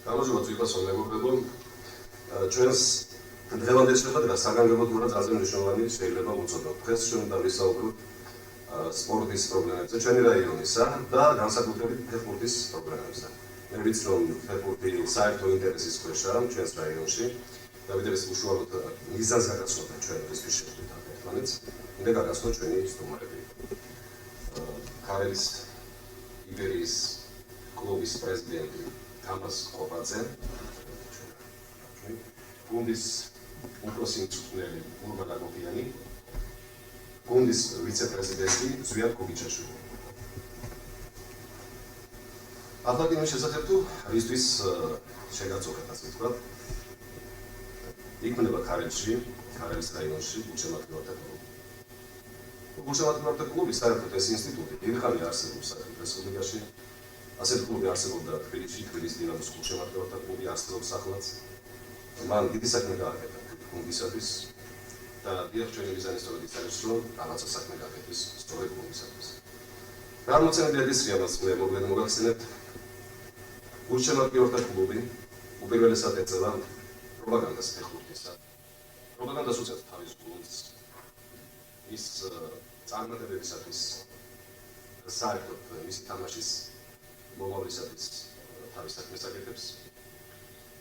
გამარჯობა ძვირფასო მეგობრებო. ჩვენს დღევანდელ შეხვედრას საგანგებოდ ძალზე მნიშვნელოვანი შეიძლება უწოდოთ. დღეს ჩვენ დავისაუბროთ სპორტის პრობლემებზე ჩვენი რაიონისა და განსაკუთრებით ფეხბურთის პრობლემებზე. მე ვიცი რომ ფეხბურთი საერთო ინტერესის ქვეშაა ჩვენს რაიონში და ვიდრე ეს უშუალოდ მიზანს გაგაცნოთ ჩვენთვის შეხვდით ერთმანეთს. მინდა გაგაცნოთ ჩვენი სტუმრები. ქარელის იბერიის კლუბის პრეზიდენტი თამას ყობაძე, გუნდის უფროსი მწვრთნელი ურბან აგოფიანი, გუნდის ვიცე-პრეზიდენტი ზვიად კუგიჩაშვილი. ახლა იმის შესახებ თუ რისთვის შეგაწყვეტეთ, ასე ვთქვათ, იქმნება ქარელში, ქარელის რაიონში გულშემატკივართა კლუბი. გულშემატკივართა კლუბი საერთოდ ეს ინსტიტუტი დიდი ხანი არსებობს რესპუბლიკაში. ასეთი კლუბი არსებობდა თბილისში, თბილისის დინამოს გულშემატკივართა კლუბი არსებობს ახლაც. მან დიდი საქმე გააკეთა გუნდისათვის და დიახ, ჩვენი მიზანი სწორედ ის არის, რომ რაღაცა საქმე გააკეთოს სწორედ გუნდისათვის. გამოცემები ის რამაც მე მოგვიყვება მოგახსენებთ. გულშემატკივართა კლუბი უპირველესად ეწევა პროპაგანდას ფეხბურთისა. პროპაგანდას უწევს თავის გუნდს ის წარმატებებისათვის საერთოდ მისი თამაშის მომავლისათვის თავის საქმეს აკეთებს.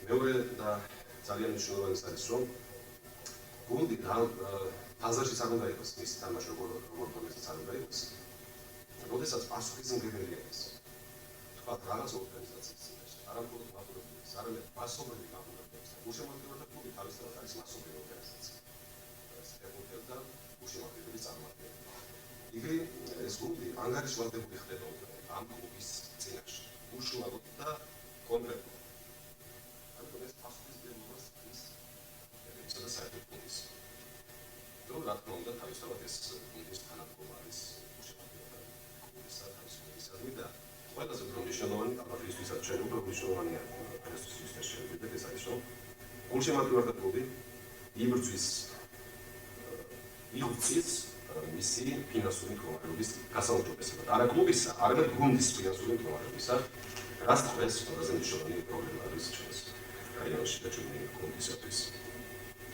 მეორე და ძალიან მნიშვნელოვანი არის, რომ გუნდი თამაშში არ უნდა იყოს მისი თამაში როგორ თამაშიც არ უნდა იყოს. როდესაც პასუხისმგებელია ეს. თქვა რაღაც ორგანიზაციის წინაშე, არა მხოლოდ მათურებს, არამედ მასობრივი გამონაკლისს. გულშემატკივართა კლუბი თავისთავად არის მასობრივი ორგანიზაცია. ფეხბურთელთა გულშემატკივარი წარმატება. იგი ეს გუნდი ანგარიშვალდებული ხდება ამ კლუბის წინაშე. უშუალოდ და კონკრეტულად. ამიტომ ეს პასუხისმგებლობას ის ეცემა საერთოდ გუნდის. რომ რა თქმა უნდა თავისთავად ეს გუნდის თანამდებობის გულშემატკივართა კლუბისა თავისუფლებისადმი და ყველაზე მნიშვნელოვანი ამათვისთვისაც ჩვენ უფრო მნიშვნელოვანია ეს შეიძლება ეს არის რომ გულშემატკივართა კლუბი იბრძვის მისი ფინანსური მდგომარეობის გასაუმჯობესებლად. არა კლუბისა, არამედ გუნდის ფინანსური მდგომარეობისა, რაც დღეს ყველაზე მნიშვნელოვანი პრობლემა არის ჩვენს რაიონში და ჩვენი გუნდისათვის.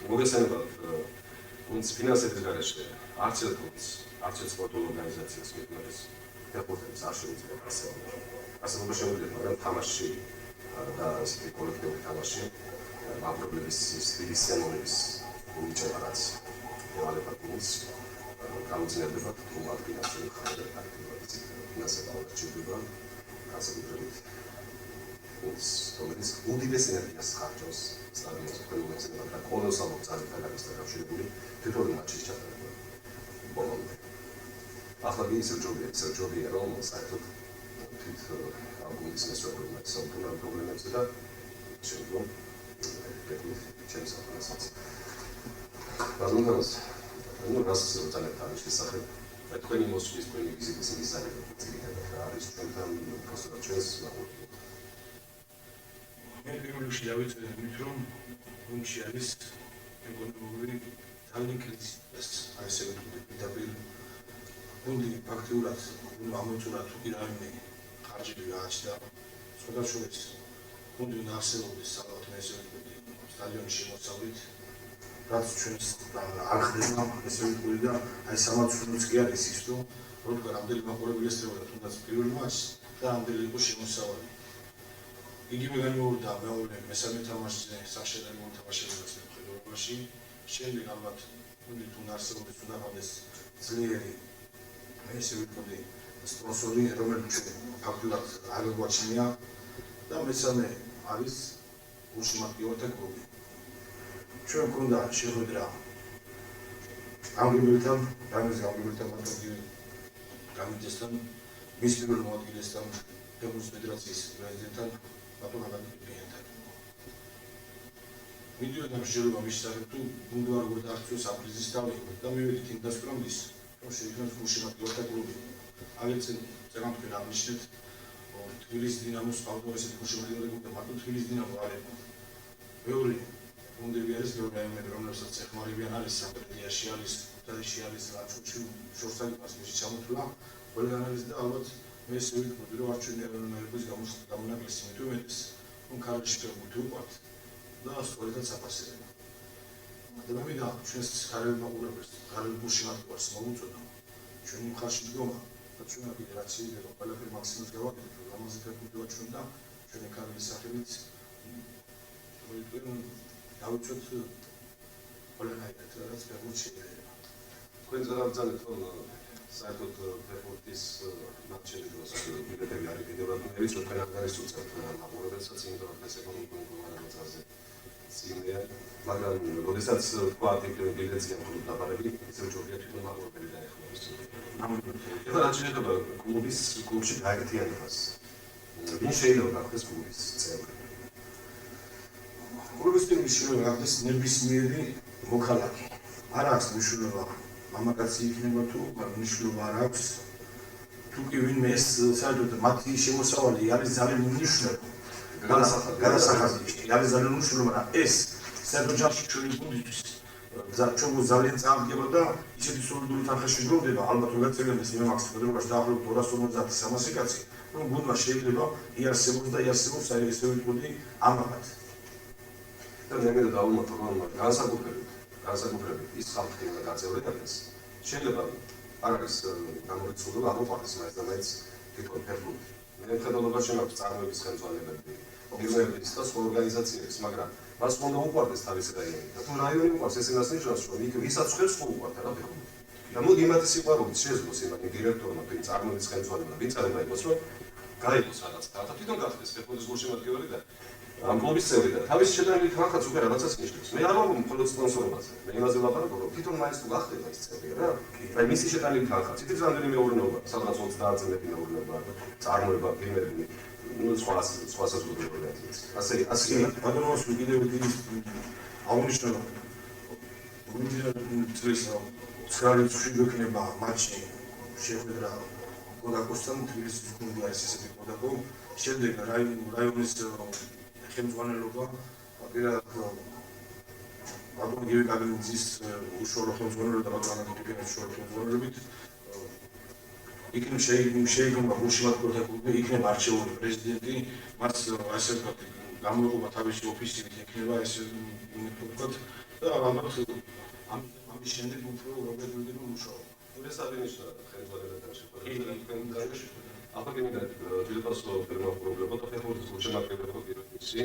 მოგესალმებათ გუნდის ფინანსების გარეშე არც ერთ გუნდს, არც ერთ სპორტულ ორგანიზაციას მეკვლევის ფეხბურთის არ შეიძლება ასეულობა. ასეულობა შეუძლია, მაგრამ თამაში და ესეთი კოლექტიური თამაში ამ პრობლემის სტილის სემონების უჩვენებას ევალება გუნდს. გამოძიებდება თუ მათ ფინანსური ხარჯი აქტიურად ფინანსებად ჩიდება განსაკუთრებით რომელიც უდიდეს ენერგიას ხარჯავს სტადიონის პრობლემებზე და კოლოსალურ ძალებთან დაკავშირებული თითოეული მატჩის ჩატარება ბოლომდე. ახლა ისევ რომ საერთოდ თვით ამ გუნდის მესვებრებმა საუბარ პრობლემებზე და შემდგომ გეტყვით ჩემს საფრთხესაც. ბაზონდას რას ზოგადად არის შესახებ და თქვენი მოსვლის თქვენი ვიზიტის მიზანი ძირითადად არის ჩვენთან პროფესორ ჩვენს ლაბორატორიაში. მე პირველ რიგში დავიწყე იმით, რომ გუნდში არის ეკონომიკური ძალიან კრიზისი. ასე ვიტყვი, გუნდი ფაქტიურად ამოწურა თუ კი რაიმე ხარჯები გააჩნდა. სხვადასხვა გუნდი უნდა არსებობდეს საბოლოოდ მე ესე ვიტყვი სტადიონის შემოსავლით. რაც ჩვენს არ ხდება ესე ვიტყვი და აი სამაცურულიც კი არის ის რომ როცა რამდენი მაყურებელი ესწრებოდა თუნდაც პირველ მატჩს და ამდენი იყო შემოსავალი. იგივე განმეორდა მეორე მესამე თამაშზე საშედარი მოთამაშეების მხედველობაში. შემდეგ ალბათ გუნდი თუ არსებობს უნდა გქონდეს ძლიერი ესე ვიტყვი სპონსორი რომელიც ფაქტურად არ გვაჩნია და მესამე არის გულშემატკივართა კლუბი. ჩვენ გვქონდა შეხვედრა ამგებელთან, რამის გამგებელთან გამიწესთან, მის პირველ მოადგილესთან, ფეხბურთის ფედერაციის პრეზიდენტთან, ბატონ აგანტიენთან. მიდიოდა შეიძლება მის სახით თუ გუნდი არ გვდარწეს აპრიზის თავი და მივედით იმ დასკვნამდის, რომ შეიქმნას გულშემატკივართა კლუბი. აგეცე ძალიან თქვენ აღნიშნეთ, რომ თბილისის დინამოს ავტორ ესეთი გულშემატკივართა კლუბი და მარტო თბილისის დინამო არ იყო. მეორე გუნდები არის რაიონები, რომლებსაც ეხმარებიან არის სამტრედიაში არის, თბილისში არის, ლაჩუჩი, შორსაგებას მისი ჩამოთვლა, ყველგან არის და ალბათ მე ესე ვიტყვი, რომ არჩევნების გამონაკლისი მეტი უმეტეს რომ ქარაში ფეხბურთი უყვართ და სწორედაც აფასებენ. და მე მინდა ჩვენს ქარები მაყურებელს, ქარები გულშემატკივარს მოუწოდო. ჩვენი მხარში დგომა და ჩვენი ფედერაცია რომ ყველაფერი მაქსიმუმს გავაკეთოთ, რომ ამაზე ფეხბურთი ვაჩვენ და ჩვენი ქარების სახელით დავიცოთ ყველანაირად რაც ფეხბურთი შეიძლება. თქვენ ზარაბძალეთ რომ საერთოდ ფეხბურთის მატჩები დროს ბილეთები არის ფედერატურების თქვენ არ გაისუცებთ მაყურებელსაც იმიტომ რომ ეს ეკონომიკური მდგომარეობაზე წინია, მაგრამ როდესაც თქვა ბილეთზე ამ დაბარები ისე ჯობია თვითონ მაყურებელი დაეხმაროს. ეხლა რაც შეეხება კლუბში გაერთიანებას, ვინ შეიძლება გახდეს კლუბის წევრი? კლუბის წევრი შეიძლება გახდეს ნებისმიერი მოქალაქე. არ აქვს მნიშვნელობა მამაკაცი იქნება თუ მნიშვნელობა არ აქვს თუ კი ვინმე ეს საერთოდ მათი შემოსავალი არის ძალიან მნიშვნელოვანი. განასახადია არის ძალიან მნიშვნელოვანი, მაგრამ ეს საერთოდ ჯარში ჩვენი გუნდისთვის ჩვენ ძალიან წამდგება და ისეთი სოლიდური თანხაში გროვდება, ალბათ რომ გაწევიანდეს მე მაქვს ფედერაციაში დაახლოებით 250-300 კაცი, რომ გუნდმა შეიძლება იარსებოს და იარსებოს ესეთი გუნდი ამაყად. და მე მინდა დავუმატო რომ განსაკუთრებით ის ხალხი უნდა გაწევრიტდეს. შეიძლება არ არის გამორიცხულება აღმოყარდეს მაინც და მაინც თვითონ ფეხბურთი. მე მხედველობაში მაქვს წარმოების ხელმძღვანელები, გიმნაზიის და სხვა ორგანიზაციებს, მაგრამ მას უნდა უყვარდეს თავისი რაიონი. და თუ რაიონი უყვარს, ეს იმას ნიშნავს, რომ იქ ვისაც ხვევს ხო უყვართ რა ფეხბურთი. და მოდი იმათი სიყვარულით შეძლოს იმათ დირექტორმა, ვინ წარმოების ხელმძღვანელმა, ვინც არ უნდა იყოს, რომ გაიგოს რაღაც და თვითონ გახდეს ფეხბურთის გულშემატკივარი და ამ კლუბის წევრი და თავის შედარებით რაღაცა უკვე რაღაცას ნიშნავს. მე არ ვარ მხოლოდ სპონსორობაზე. მე იმაზე ვლაპარაკობ, რომ თვითონ მაინც თუ გახდება ის წევრი რა. აი მისი შედარებით რაღაცა. ცით რამდენი მეურნეობა, სადღაც 30 წლები მეურნეობა, წარმოება, გემები, სხვა საზოგადოებრივი ორგანიზაცია. ასე ბატონოს კიდევ დიდი აღნიშნულობა. წლის 9 წუთში გვექნება მატჩი შეხვედრა კოდაკოსთან, თბილისის გუნდი არის ესეთი კოდაკო. შემდეგ რაიონის ხელმძღვანელობა პირადად ბატონ გივი კაგნიძის უშუალო ხელმძღვანელობით და ბატონ ანატოლიანის უშუალო ხელმძღვანელობით იქნებ შეიძლება გულშემატკივრთა კლუბი იქნება არჩეული პრეზიდენტი, მას ასე ვთქვათ გამოეყოფა თავისი ოფისი იქნება ეს ვთქვათ და ალბათ ამის შემდეგ უფრო რეგულირდება მუშაობა. ეს აღინიშნა ხელმძღვანელობთან შეხვედრაზე თქვენ დაიშვით. აბა გინდა დილებას პრობლემა და ფეხბურთის გულშემატკივრთა პირობისი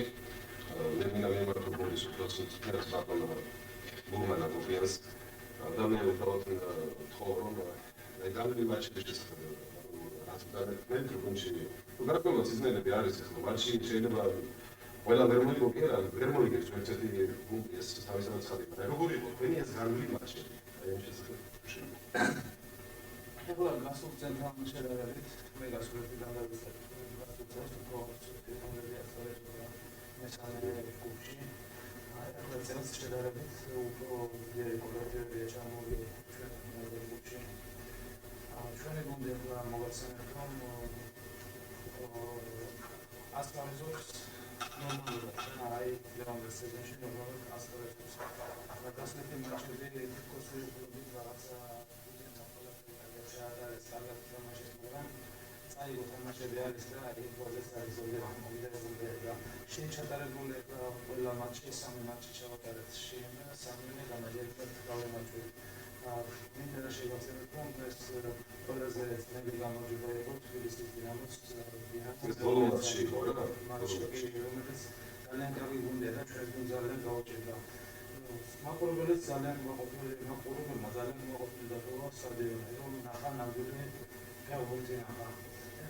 მე მინდა მემართ გუნდის უბრალოდ ფერს ბატონო გურმანა გოფიას და მე უბრალოდ თხოვ რომ აი გამები მატჩების შესახებ რაც გადაგკნეთ გუნდში თუ გარკვეულად სიზნელები არის ახლა მატჩი შეიძლება ყველა ვერმული გოკერა ვერმული გეს ერთ-ერთი გუნდი ეს თავისთავად ხდება როგორი იყო თქვენი ეს განვლილი მატჩები აი ამ შესახებ ეხლა გასულ ცენტრალურ შედარებით მე გასულები გადავიდეთ გასულ ცენტრალურ მესამე კლუბში. ახლა წელს შედარებით უფრო დიდი კოლექტივია ჩამოვიდა ჩვენ კლუბში. ჩვენი გუნდი ახლა მოგაცემთ რომ ასპარეზობს ნორმალურად. აი ლევანდოს სეზონში ნორმალურად ასპარეზობს. გასული მატჩები კოსოვოს კლუბის რაღაცა აიღო თამაშები არის და აი პროცესი არის ზოგადად და შეჩატარებული ყველა მატჩი სამი მატჩი ჩავატარეთ შეიძლება სამი გამარჯვებით გავემარჯვეთ. მინდა შევახსენოთ რომ ეს ყველაზე ძნელი გამარჯვება იყო თბილისის დინამოს ეს ბოლო მატჩი იყო რა მატჩი რომელიც ძალიან კარგი გუნდია და ჩვენ ძალიან გავუჭირდა. მაყურებელს ძალიან მაყურებელმა ძალიან მოყოლდა რომ სტადიონი რომ ნახა ნამდვილი ფეხბურთი ნახა.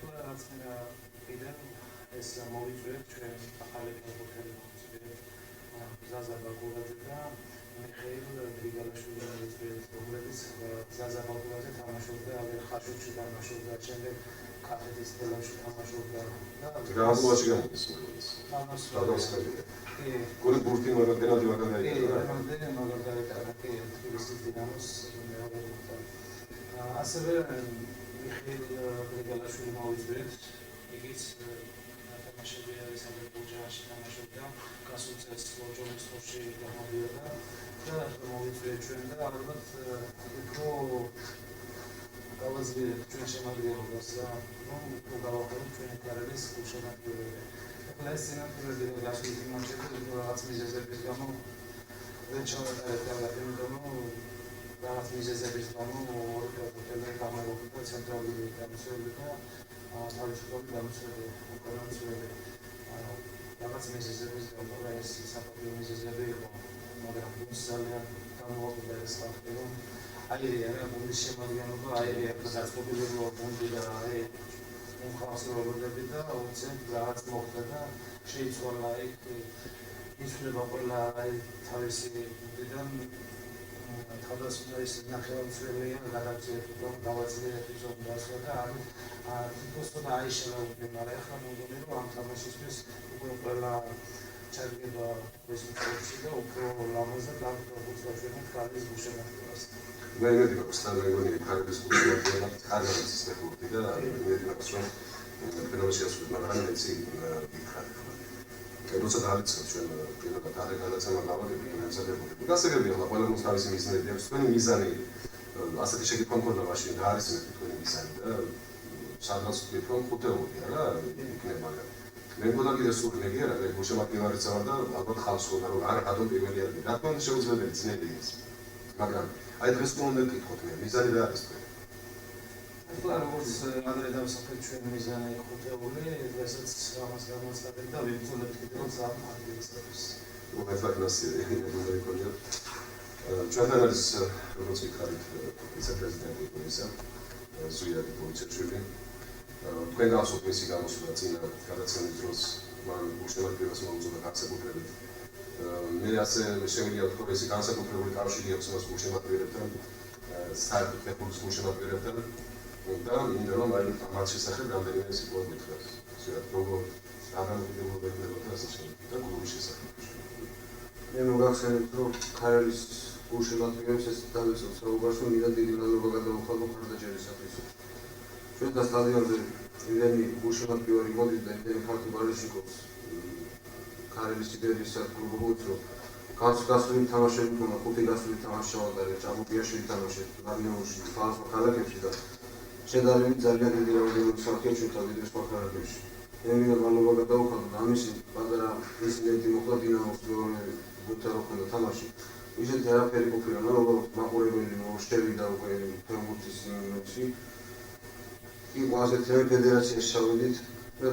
რაც კიდევ ეს მოვიწვიეთ ჩვენ ახალი ფეხბურთელი მოვიწვიეთ ზაზა ბაკურაძე და მიხეილ გრიგალაშვილი რომლებიც ზაზა ბაკურაძე თამაშობდა ხაშურში თამაშობდა შემდეგ კახეთის თელავში თამაშობდა და გასულაში გამოდის თამაშობდა გული ბურთი მაგალითად მაგალითად თბილისის დინამოს ასევე მიხეილ გრიგალაშვილი მოვიწვიეთ იგიც თამაშები არის აზერბაიჯანში თამაშობდა გასულ წელს ლოჯონის თორში გამოდიოდა და მოვიწვიეთ ჩვენ და ალბათ უფრო გავაზრდით ჩვენ შემადგენლობას რომ უფრო გავახუროთ ჩვენი კარიერის გულშემატკივრები. ეს სინამდვილეში გასული მაჩები რაღაც მიზეზების გამო δεν ჩავატარეთ იმიტომ რაღაც მიზეზების გამო ორგანიზაცია გამოვიდა ცენტრალური გამოსვლები და თავისუფლად გამოსვლები უკანონმდებლობები რაღაც მიზეზების გამო ეს საფუძველი მიზეზები იყო მაგრამ ძალიან გამოვიდა ეს ფაქტი რომ აირია გუნდის შემადგენლობა აირია გასწორებული გუნდი და უმხასრობლები და უცებ რაღაც მოხდა და შეიცვალა იქ ისვლება ყველა თავისი გუნდიდან თავდასხმა ის ნახევარმცველია გადაგზავნეთ რომ გავაძლიერეთ ის ოპერაცია და თვითონ აიშალა მაგრამ ახლა მოგონი რომ ამ თამაშისთვის უკვე ყველა ჩაგდება ეს პროცესი და უფრო ლამაზად გამოვიდა კარგის გუშინებას მე მეგონა სტანდარტული კარგის გუშინებას კარგად ისწრებოდი და მე მგონი რომ ფინალში მაგრამ ეცი იქნება როცა დავიწყეთ ჩვენ პირდაპირ გადაგაცემა გავაკეთე ინსტიტუტში. გასაგებია, ყველა mums თავისი მიზნები აქვს. თქვენი მიზანი ასეთი შეკითხვა მქონდა მაშინ რა არის თქვენი მიზანი და სადღაც ვფიქრობ ხუთეულია რა იქნება მაგრამ მე მგონია კიდე სულ მეგია რა გუშემატკივარიც ვარ და ალბათ ხალხს ხოდა რომ არა რატომ პირველი არის. რა თქმა უნდა შეუძლებელი ძნელი ის. მაგრამ აი დღეს თუ უნდა გითხოთ მე მიზანი რა არის თქვენი? ახლა როგორც ადრე დავსახეთ ჩვენ მიზანი ხუთეული, დღესაც ამას გამოსწორებთ და ვიბრძოლებთ კიდევ სამ ადგილისათვის. უღეთლაკნასი უნდა იქონია. ჩვენთან არის როგორც ვიქარით ვიცე-პრეზიდენტი პოლიციისა ზვიადი პოლიციაშვილი. თქვენ გახსოვთ მისი გამოსვლა წინა გადაცემის დროს მან უშემოთმევას მოუწოდა განსაკუთრებით. მე ასე შემიძლია ვთქვა ეს განსაკუთრებული კავშირი აქვს მას უშემოთმევასთან საერთოდ ფეხბურთის უშემოთმევასთან და მინდა რომ აი ამას შესახებ რამდენიმე სიტყვა გითხრათ. ზოგადად როგორ აღამოგვიდებოდა და ასე შემდეგ და გულში შესახებ. მე მოგახსენებთ რომ ქარელის უშემოთმევას ეს დავიწყოთ საუბარს რომ მინდა დიდი მადლობა გადავუხადო მხარდაჭერისათვის. ჩვენ და სტადიონზე იმენი უშემოთმევარი მოდის და იმენი ხალხი ბარიშიკობს ქარელის იდეის საკრუბულს რომ გასული თამაშები ქონა, ხუთი გასული თამაში ჩავატარეთ, ჭაბუკიაში ვითამაშეთ, გარნიოში, სხვა ქალაქებში და შედარებით ძალიან დიდი რაოდენობით სახეა ჩვენთან ვიდრე სხვა ქალაქებში. მე მინდა მადლობა გადავუხადო და ამისი პატარა ინციდენტი მოხდა დინამოს გუნდთან მოხდა თამაში. ისეთი არაფერი ყოფილა, რომ მაყურებელი შევიდა უკვე ფეხბურთის იმებში. იყო ასეთი ფედერაციაში შევიდით და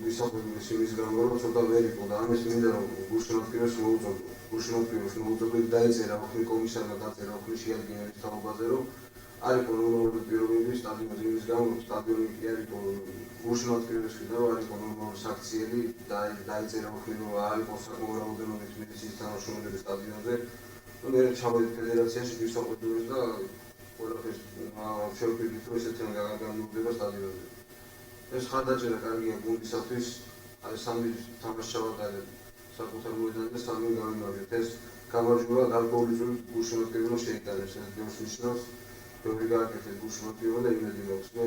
ვისაუბრეთ იმის გამო რომ ცოტა ვერ იყო და ამის მინდა რომ გუშინოთმევას მოუწოდო დაიწერა ოქრე კომისარმა დაწერა ოქრე შეადგინა თავობაზე რომ არ იყო ნორმალური პირობები სტადიონზე იმის გამო რომ სტადიონი კი არ იყო გუშინოთმევას და რომ არ იყო ნორმალური საქციელი და დაიწერა ოქრე რომ არ იყო საკმაოდ რაოდენობით მედიცინის თანამშრომლები სტადიონზე და მე ჩავედი ფედერაციაში ვისაუბრეთ და ყველაფერს შევფიქრეთ რომ ესეთი განმარტება სტადიონზე. ეს ხარდაჭერა კარგია გუნდისათვის, აი სამი თამაში ჩავატარეთ საკუთარ მოედანზე და სამი გავიმარჯვეთ. ეს გამარჯვება გარკვეული ძველი გულშემატკივრობა შეიტანეს. ეს ბევრს ნიშნავს, ბევრი გააკეთეთ გულშემატკივრობა და იმედი მაქვს. მე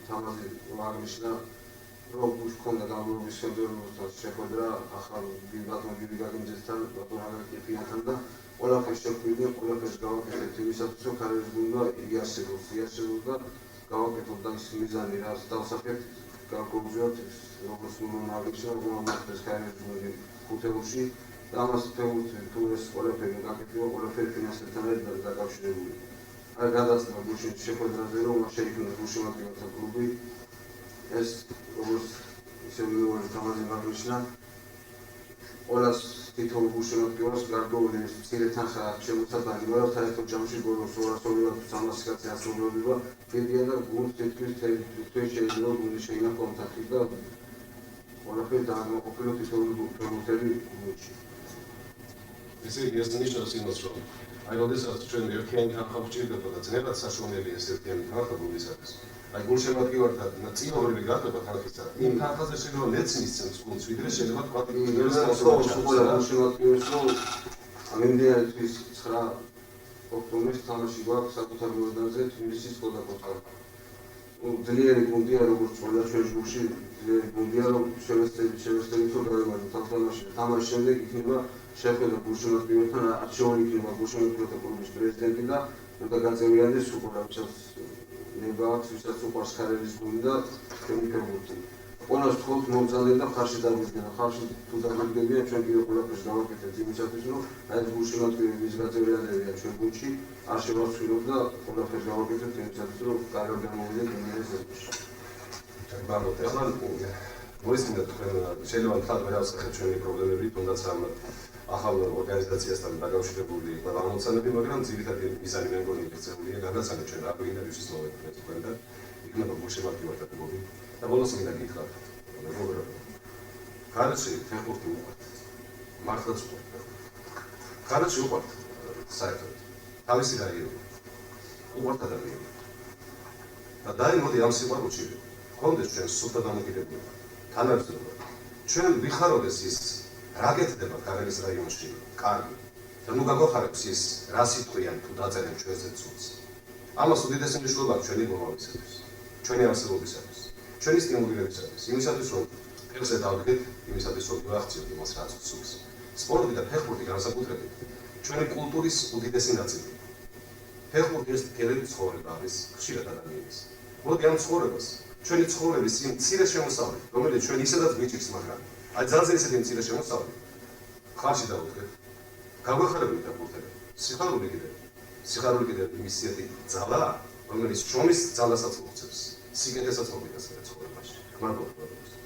თამაში აღნიშნა, რომ გქონდა გამარჯვების შემდგომლობასთან შეხვედრა ახალ ბატონ გიგი გაგინძესთან, ბატონ აგაკეფიანთან და ყველაფერს შევხვიდე, ყველაფერს გავაკეთეთ იმისათვის, რომ ქარელის გუნდმა იარსებოს და გავაკეთოთ და ის მიზანი რაც დავსახეთ გავგზავნოთ როგორც მომავლის რომელსაც ქარელის გუნდი ხუთეულში და ამას ფეხბურთი თუ ეს ყველაფერი გაკეთება, ყველაფერი ფინანსებთან ერთად დაკავშირებული. აი გადაცემა გუშინ შეხვედრაზე რომ შეიქმნა გულშემატკივართა კლუბი ეს როგორც ისე მეორე თამაში აღნიშნა ყველას თითოეულ გულშემატკივარს გარკვეული მცირე თანხა შემოსაბარი, მაგრამ საერთოდ ჯამში ბოლოს 200-300 კაცი ასრულებდება კიდია და გუნდს თითქმის შეიძლება გუნდი შეინა კონტაქტი და ყველაფერი დაამოყოფილოთ თითოეული ფეხბურთელი გუნდში. ესე იგი ეს ნიშნავს იმას რომ აი როდესაც ჩვენ ერთიანი თანხა გვჭირდება და ძნელად საშუალებელი ეს ერთიანი თანხა გუნდისათვის. აი გულშემატკივართა წინააღმდეგი გატება თანხისა. იმ თანხაზე შეიძლება მეცნის წელს გუნდს ვიდრე შეიძლება თქვა გულშემატკივარს რომ ამენდიანთვის 9 ოქტომბერს თამაში გვაქვს საკუთარ მოედანზე თბილისის კოდაკოთა. ძლიერი გუნდია როგორც ყველა ჩვენ ჯგუფში ძლიერი გუნდია რომ შევესწრებით რომ გავიმარჯვოთ ამ თამაშში. თამაშის შემდეგ იქნება შეხვედრა გულშემატკივართან არჩეული იქნება გულშემატკივართა კლუბის პრეზიდენტი და უნდა გაწევრიანდეს სულ რასაც ნება აქვს ვისაც უყვარს ქარელის გუნდი და ჩვენი ფეხბურთი. ყველას ვთხოვთ მომწადეთ და ხარში დაგვიდგენ. ხარში თუ დაგვიდგებიან, ჩვენ კიდევ ყველაფერს გავაკეთებთ იმისათვის, რომ აი ეს გულშემატკივრების გაწევრიანებია ჩვენ გუნდში, არ შევასრულოთ და ყველაფერს გავაკეთებთ იმისათვის, რომ კარგად გამოვიდეთ იმენის ეტაპში. ბარბოთ, ახლა მოისმინეთ თქვენ შეიძლება თქვათ ვერავსახეთ ჩვენი პრობლემები, თუნდაც ამ ახალ ორგანიზაციასთან დაკავშირებული ყველა ამოცანები, მაგრამ ძირითადი მიზანი მე მგონი იქცეულია გადაცანა ჩვენ რა გვინდების მოვეკეთ თქვენთან, იქნება გულშემატკივართა კლუბი და ბოლოს მინდა გითხრათ, მეგობრებო, ქართლში ფეხბურთი უყვართ, მართლაც უყვართ. ქართლში უყვართ საერთოდ თავისი რაიონი, უყვართ ადამიანები. და დაიმოდი ამ სიყვარულში გქონდეს ჩვენ სუფთა დამოკიდებულება, თანაბრდება. ჩვენ ვიხაროდეს ის რა გეთდება ქართლის რაიონში, კარგი. და ნუ გაგვახარებს ის რა სიტყვიან თუ დაწერენ ჩვენზე ცუდს. ამას უდიდესი მნიშვნელობა აქვს ჩვენი მომავალისათვის, ჩვენი არსებობისათვის, ჩვენი სტიმულირებისათვის, იმისათვის რომ ფეხზე დავდგეთ, იმისათვის რომ ვახციოთ იმას რაც ცუდს. სპორტი და ფეხბურთი განსაკუთრებით ჩვენი კულტურის უდიდესი ნაწილია. ფეხბურთი ეს კერები ცხოვრება არის ხშირად ადამიანის. მოდი ამ ცხოვრებას ჩვენი ცხოვრების იმ მცირე შემოსავლით, რომელიც ჩვენ ისედაც გვიჭირს, მაგრამ აი ძალზე ისეთი მცირე შემოსავლით ხარში დავუდგეთ. გაგვეხარებინეთ ფეხბურთელები. სიხარული კიდევ იმის ისეთი ძალა, რომელიც შრომის ძალასაც მოხსებს, სიკეთესაც მოგვიტანს ცხოვრებაში. მადლობა.